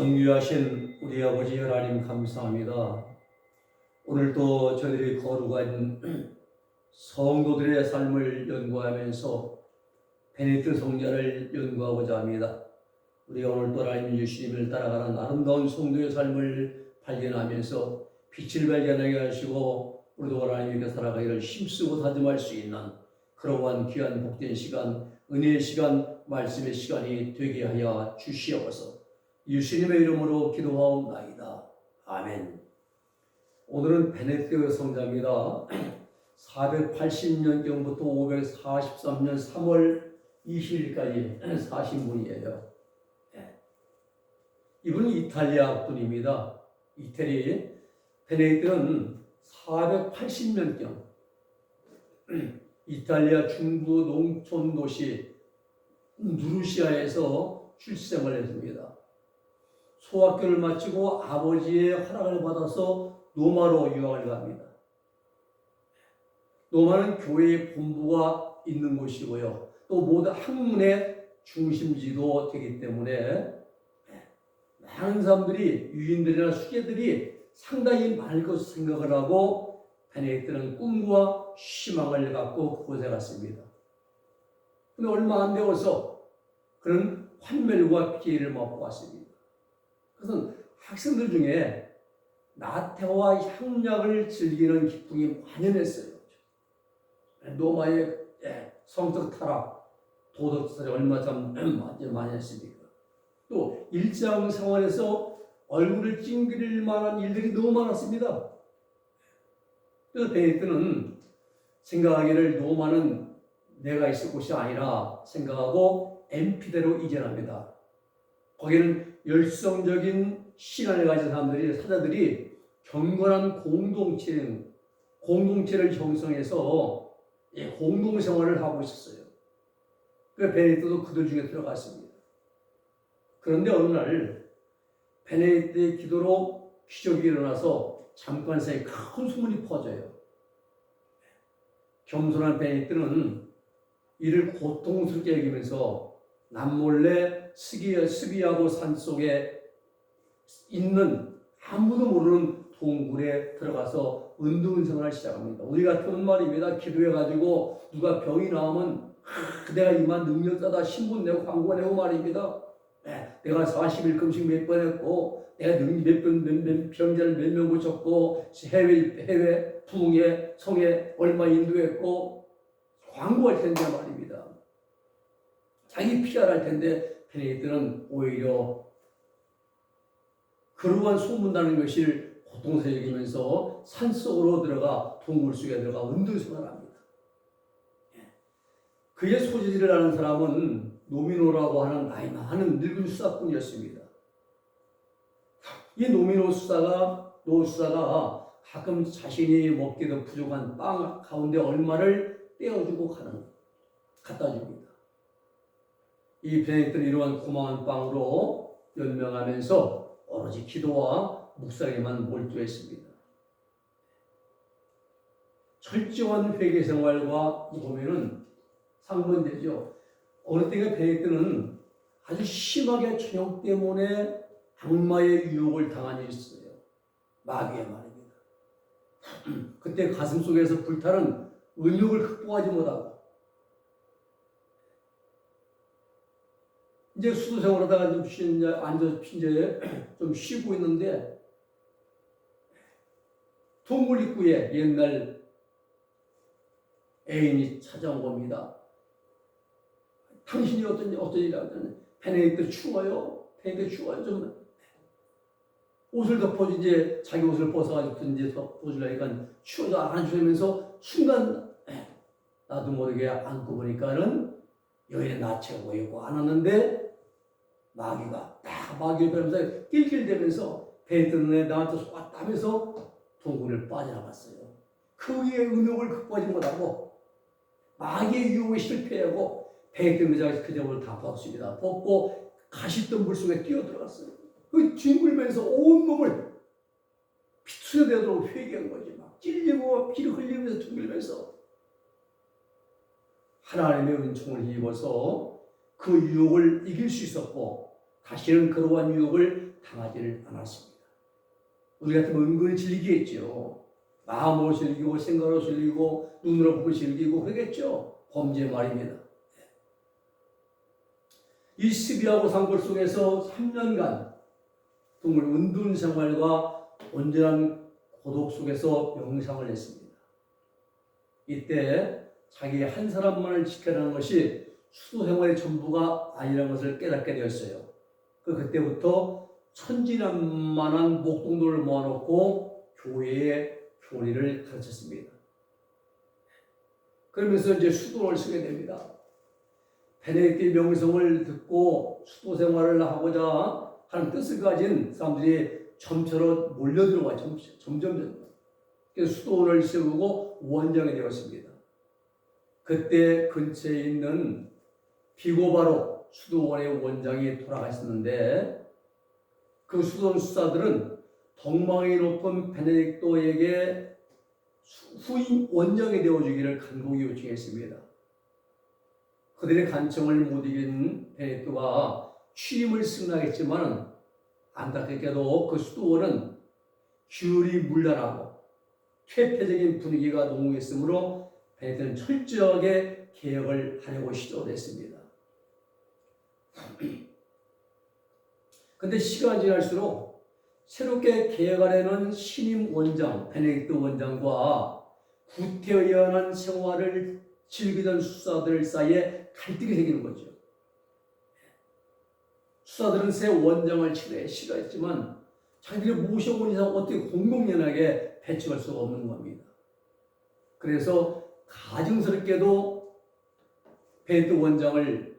존귀하신 우리 아버지 하나님 감사합니다. 오늘도 저희들이 거룩한 성도들의 삶을 연구하면서 베네딕트 성자를 연구하고자 합니다. 우리가 오늘도 하나님 예수님을 따라가는 아름다운 성도의 삶을 발견하면서 빛을 발견하게 하시고 우리도 하나님께 살아가기를 힘쓰고 다짐할 수 있는 그러한 귀한 복된 시간, 은혜의 시간, 말씀의 시간이 되게 하여 주시옵소서. 예수님의 이름으로 기도하옵나이다. 아멘. 오늘은 베네딕트 성자입니다. 480년경부터 543년 3월 20일까지 사신 분이에요. 이분은 이탈리아 분입니다. 이태리. 베네딕트는 480년경 이탈리아 중부 농촌 도시 누르시아에서 출생을 했습니다. 소학교를 마치고 아버지의 허락을 받아서 로마로 유학을 갑니다. 로마는 교회의 본부가 있는 곳이고요. 또 모든 학문의 중심지도 되기 때문에 많은 사람들이, 유인들이나 수계들이 상당히 많을 것을 생각을 하고 베네딕트는 꿈과 희망을 갖고 그곳에 갔습니다. 그런데 얼마 안 되어서 그런 환멸과 피해를 먹고 왔습니다. 그래서 학생들 중에 나태와 향락을 즐기는 기풍이 만연했어요. 로마의 성적 타락, 도덕 타락이 얼마 전 많이 했습니까? 또 일상생활에서 얼굴을 찡그릴 만한 일들이 너무 많았습니다. 그래서 베네딕트는 생각하기를 로마는 내가 있을 곳이 아니라 생각하고 엠피대로 이전합니다. 거기는 열성적인 신앙을 가진 사람들이, 사자들이 경건한 공동체를 형성해서 공동생활을 하고 있었어요. 그래서 베네딕트도 그들 중에 들어갔습니다. 그런데 어느 날 베네딕트의 기도로 기적이 일어나서 잠깐 사이 큰 소문이 퍼져요. 겸손한 베네딕트는 이를 고통스럽게 여기면서 남몰래 스비하고 산속에 있는 아무도 모르는 동굴에 들어가서 은둔생활을 시작합니다. 우리 같으면 말입니다. 기도해가지고 누가 병이 나오면 내가 이만 능력자다 신분 내고 광고 내고 말입니다. 내가 40일 금식 몇 번 했고 내가 병자를 몇 명 고쳤고 해외 부흥회 성에 얼마 인도했고 광고할 텐데 말입니다. 자기 PR할 텐데 베네딕트는 오히려 그러한 소문나는 것을 고통스럽게 여기면서 산속으로 들어가 동굴 속에 들어가 은둔생활을 합니다. 그의 소재지를 아는 사람은 노미노라고 하는 나이 많은 늙은 수사꾼이었습니다. 이 노미노 수사가 가끔 자신이 먹기도 부족한 빵 가운데 얼마를 떼어주고 갖다 줍니다. 이 베네딕트는 이러한 고마운 빵으로 연명하면서 오로지 기도와 묵상에만 몰두했습니다. 철저한 회개 생활과 보면은 상반되죠. 어느 때가 베네딕트는 아주 심하게 저녁 때문에 악마의 유혹을 당한 일이 있어요. 마귀의 말입니다. 그때 가슴 속에서 불타는 은욕을 극복하지 못하고 이제 수도생활하다가 앉아서 핀자에 좀 쉬고 있는데 동굴 입구에 옛날 애인이 찾아온 겁니다. 당신이 어떤 일이라고 하더니 베네딕트 추워요. 베네딕트 추워요. 좀 옷을 덮어주 이제 자기 옷을 벗어가지고 이제 덮어주려니까 추워서 안아주면서 순간 나도 모르게 안고 보니까는 여인의 나체가 보이고 안았는데 마귀가 뵈면서 낄낄대면서 베네딕트는 나한테 쏘았다면서 동굴을 빠져나갔어요. 그의 은욕을 극복하지 못하고 마귀의 유혹에 실패하고 베네딕트는 그대로 다 벗습니다. 벗고 가시던 물속에 뛰어들어갔어요. 그 뒹굴면서 온몸을 피투성되도록 회개한 거지. 막 찔리고 피를 흘리면서 둥글면서 하나님의 은총을 입어서 그 유혹을 이길 수 있었고 다시는 그러한 유혹을 당하지를 않았습니다. 우리 같으면 은근히 즐기겠죠. 마음으로 즐기고 생각으로 즐기고 눈으로 보고 즐기고 그러겠죠. 범죄 말입니다. 이 시비하고 상골 속에서 3년간 정말 은둔 생활과 온전한 고독 속에서 명상을 했습니다. 이때 자기 한 사람만을 지켜라는 것이 수도 생활의 전부가 아니라는 것을 깨닫게 되었어요. 그때부터 천진난만한 목동들을 모아놓고 교회의 교리를 가르쳤습니다. 그러면서 이제 수도를 쓰게 됩니다. 베네딕트의 명성을 듣고 수도 생활을 하고자 하는 뜻을 가진 사람들이 점차로 몰려들어와 점점. 그래서 수도원을 세우고 원장이 되었습니다. 그때 근처에 있는 비고바로 수도원의 원장이 돌아가셨는데 그 수도원 수사들은 덕망이 높은 베네딕토에게 후임 원장이 되어주기를 간곡히 요청했습니다. 그들의 간청을 못 이긴 베네딕토가 취임을 승낙했지만 안타깝게도 그 수도원은 규율이 문란하고 퇴폐적인 분위기가 농후했으므로 베네딕토는 철저하게 개혁을 하려고 시도했습니다. 그런데 시간이 지날수록 새롭게 개혁하려는 신임 원장, 베네딕토 원장과 구태의연한 생활을 즐기던 수사들 사이에 갈등이 생기는 거죠. 수사들은 새 원장을 싫어했지만 자기들이 모셔온 이상 어떻게 공공연하게 배척할 수가 없는 겁니다. 그래서 가증스럽게도 베네딕토 원장을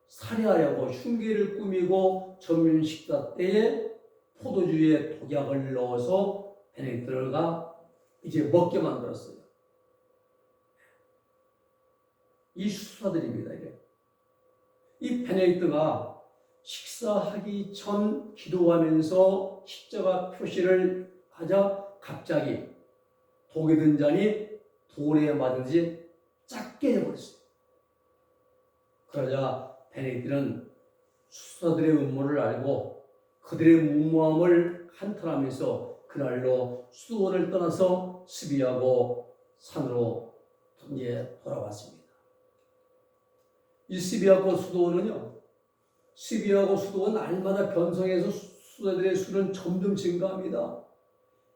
살해하려고 흉기를 꾸미고 전면 식사 때에 포도주에 독약을 넣어서 베네딕토가 이제 먹게 만들었어요. 이 수사들입니다. 이 베네딕토가 식사하기 전 기도하면서 십자가 표시를 하자 갑자기 독이 든 잔이 돌에 맞은지 작게 되어버렸어요. 그러자 베네딕토는 수사들의 음모를 알고 그들의 무모함을 한탄하면서 그날로 수도원을 떠나서 스비하고 산으로 이제 돌아왔습니다. 이 스비하고 수도원은요, 스비하고 수도원 날마다 변성해서 수도들의 수는 점점 증가합니다.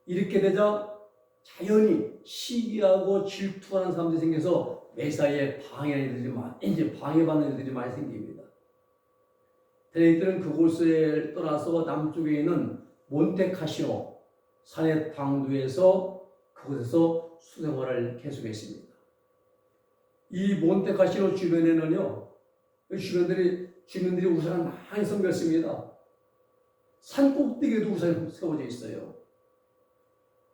이렇게 되자 자연히 시기하고 질투하는 사람들이 생겨서 매사에 방해받는 일들이 많이 생깁니다. 베네딕토는 그곳을 떠나서 남쪽에 있는 몬테카시노 산의 당도에서 그곳에서 수생활을 계속했습니다. 이 몬테카시노 주변에는요, 주민들이 우산을 많이 섬겼습니다. 산 꼭대기에도 우산이 세워져 있어요.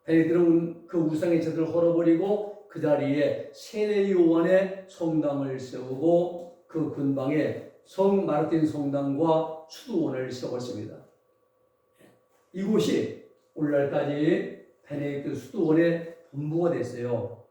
베네딕토는 그 우상의 제들을 헐어버리고 그 자리에 세례 요한의 성당을 세우고 그 근방에 성 마르틴 성당과 수도원을 세웠습니다. 이곳이 오늘날까지 베네딕토 수도원의 본부가 됐어요.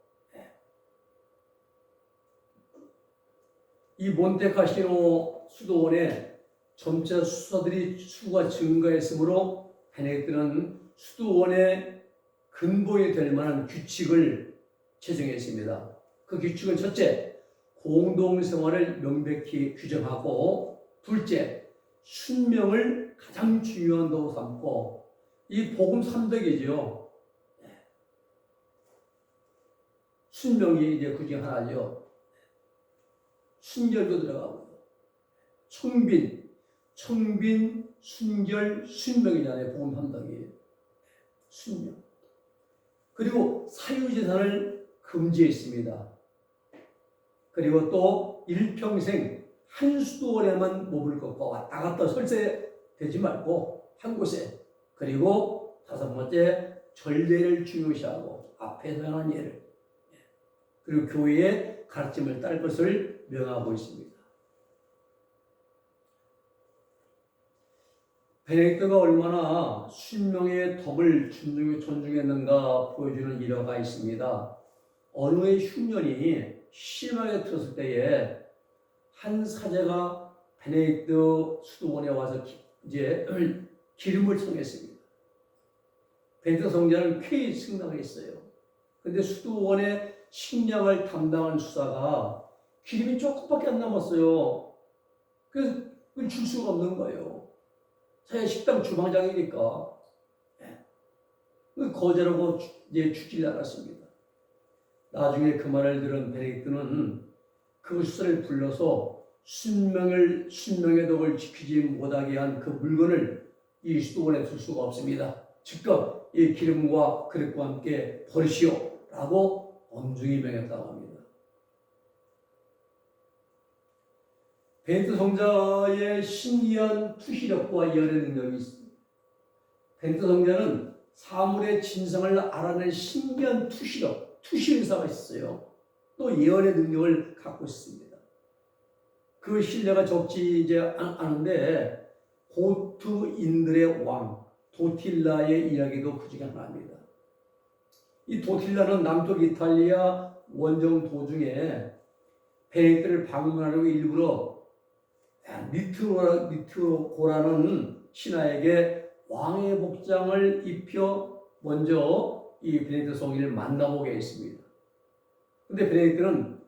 이 몬테카시노 수도원에 점차 수사들이 수가 증가했으므로 베네딕토는 수도원의 근본이 될 만한 규칙을 제정했습니다. 그 규칙은 첫째, 공동생활을 명백히 규정하고 둘째, 순명을 가장 중요한 도구 삼고 이 복음 3덕이죠. 순명이 이제 그 중에 하나죠. 순결도 들어가고 청빈, 순결, 순명이잖아요. 복음 3덕이. 순명. 그리고 사유재산을 금지했습니다. 그리고 또 일평생 한 수도원에만 머물 것과 왔다 갔다 설세되지 말고 한 곳에. 그리고 다섯 번째, 전례를 중요시하고 앞에서 행한 예를, 그리고 교회의 가르침을 따를 것을 명하고 있습니다. 베네딕토가 얼마나 순명의 덕을 존중했는가 보여주는 일화가 있습니다. 어느 해 흉년이 심하게 틀었을 때에 한 사제가 베네딕토 수도원에 와서 이제 기름을 청했습니다. 베네딕토 성자는 쾌히 승낙했어요. 근데 수도원의 식량을 담당한 수사가 기름이 조금밖에 안 남았어요. 그래서 그걸 줄 수가 없는 거예요. 자기 식당 주방장이니까. 거절하고 이제 죽질 않았습니다. 나중에 그 말을 들은 베네딕토는 그 수사를 불러서 순명의 덕을 지키지 못하게 한 그 물건을 이 수도원에 둘 수가 없습니다. 즉각 이 기름과 그릇과 함께 버리시오라고 엄중히 명했다고 합니다. 베네딕토 성자의 신기한 투시력과 예언의 능력이 있습니다. 베네딕토 성자는 사물의 진상을 알아낼 신기한 투시의사가 있어요. 또 예언의 능력을 갖고 있습니다. 그 신뢰가 적지 이제 않은데 고트인들의 왕 도틸라의 이야기도 그 중에 하나입니다. 이 도틸라는 남쪽 이탈리아 원정 도중에 베네딕토를 방문하려고 일부러 니트로고라는 신하에게 왕의 복장을 입혀 먼저 이 베네딕토 성인을 만나보게 했습니다. 근데 베네딕토는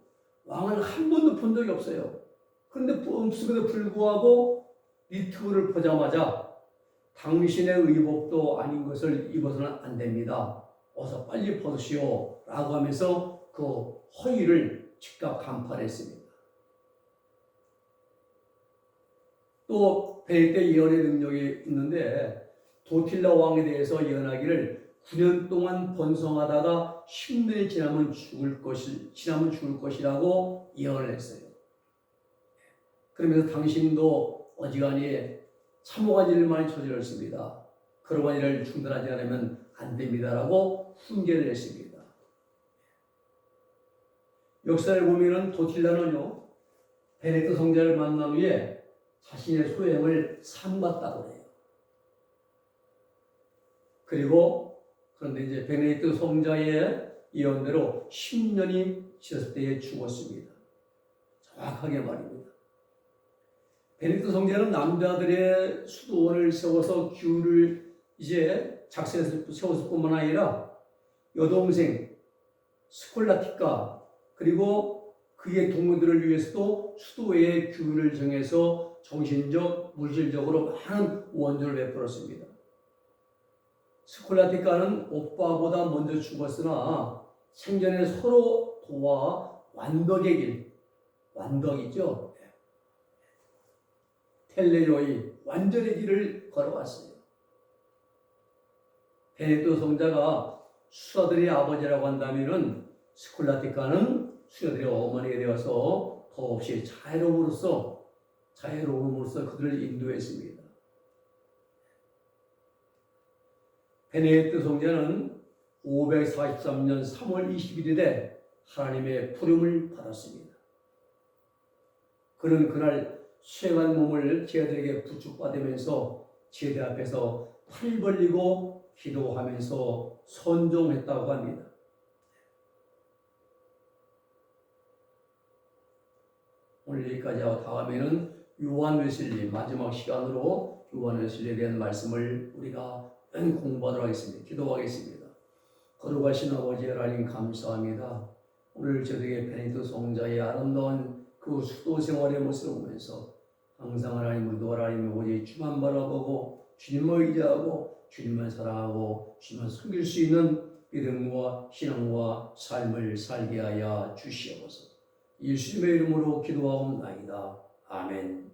왕을 한 번도 본 적이 없어요. 그런데 불구하고 니트로를 보자마자 당신의 의복도 아닌 것을 입어서는 안 됩니다. 어서 빨리 벗으시오 라고 하면서 그 허위를 즉각 간파했습니다. 또 베네딕토의 예언의 능력이 있는데 도틸라 왕에 대해서 예언하기를 9년 동안 번성하다가 10년이 지나면 죽을 것이라고 예언을 했어요. 그러면서 당신도 어지간히 참혹한 일을 많이 저질렀습니다. 그러한 일을 중단하지 않으면 안 됩니다라고 훈계를 했습니다. 역사를 보면은 도틸라는요, 베네딕토 성자를 만난 후에 자신의 소행을 삼갔다고 해요. 그런데 이제 베네딕토 성자의 예언대로 10년이 지났을 때에 죽었습니다. 정확하게 말입니다. 베네딕토 성자는 남자들의 수도원을 세워서 규를 이제 작성해서 세웠을 뿐만 아니라 여동생 스콜라티카 그리고 그의 동료들을 위해서도 수도의 규를 정해서 정신적, 물질적으로 많은 원조를 베풀었습니다. 스콜라티카는 오빠보다 먼저 죽었으나 생전에 서로 도와 완덕의 길, 완덕이죠. 텔레요이, 완전의 길을 걸어왔어요. 베네딕토 성자가 수사들의 아버지라고 한다면 스콜라티카는 수사들의 어머니가 되어서 더없이 자애로움으로써 그들을 인도했습니다. 베네딕토 성자는 543년 3월 21일에 하나님의 부름을 받았습니다. 그는 그날 수행한 몸을 제자들에게 부축받으면서 제자 앞에서 팔 벌리고 기도하면서 선종했다고 합니다. 오늘 여기까지 하고 다음에는 요한 웨슬리 마지막 시간으로 요한 웨슬리에 대한 말씀을 우리가 공부하도록 하겠습니다. 기도하겠습니다. 거룩하신 아버지 하나님 감사합니다. 오늘 저에게 베네딕토 성자의 아름다운 그 수도 생활의 모습을 보면서 항상 하나님 우리도 하나님 오직 주만 바라보고 주님을 의지하고 주님만 사랑하고 주님만 섬길 수 있는 믿음과 신앙과 삶을 살게 하여 주시옵소서. 예수님의 이름으로 기도하옵나이다. 아멘.